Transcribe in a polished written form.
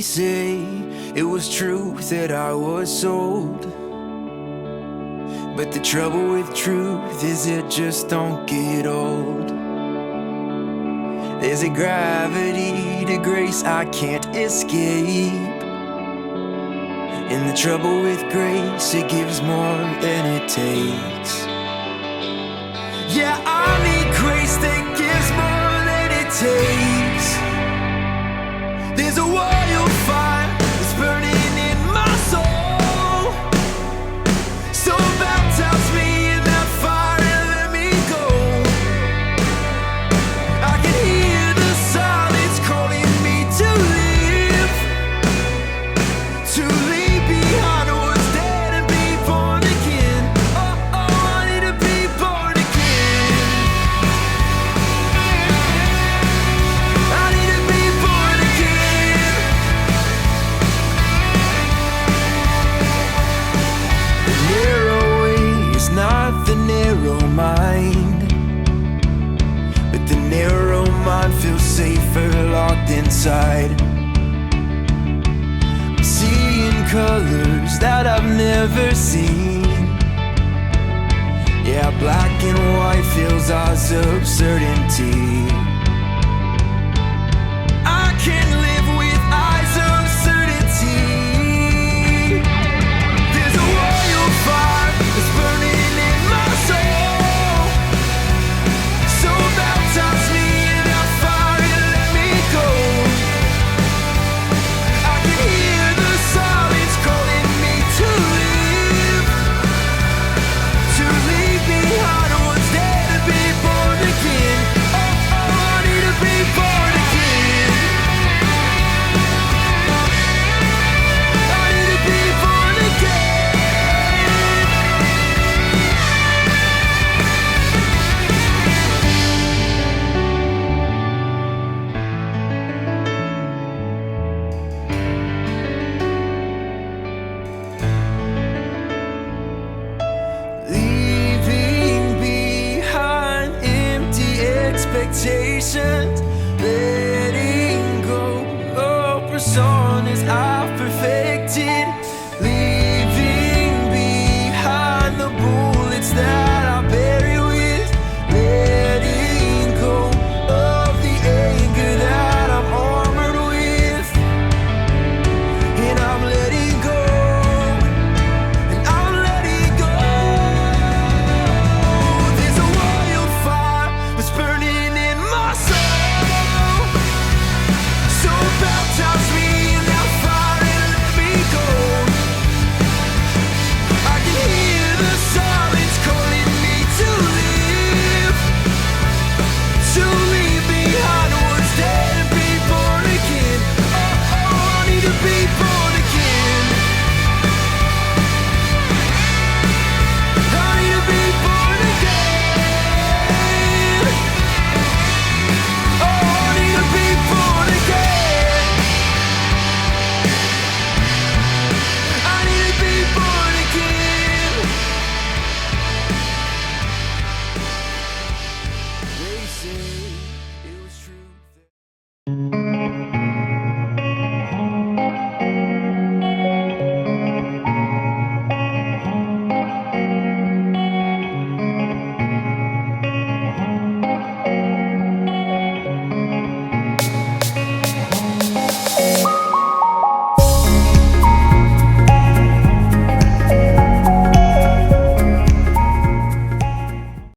say it was truth that I was sold, but the trouble with truth is it just don't get old. There's a gravity to grace I can't escape, and the trouble with grace, it gives more than it takes. Yeah, I need grace that gives more than it takes. There's a wildfire that's burning in my soul, so baptize me in that fire and let me go. I can hear the silence calling me to live, to leave behind what's dead and be born again. Oh, I need to be born again. I need to be born again. The narrow way is not the narrow mind, but the narrow mind feels safer locked inside. I'm seeing colors that I've never seen. Yeah, black and white feels Oz absurdity. I can live with eyes of certainty. There's a wildfire that's burning in my soul, so baptize me in that fire and let me go. I can hear the silence calling me to live, to leave behind what's dead and be born again. Oh, I need to be born again. I need to be born again. Leaving behind empty expectations,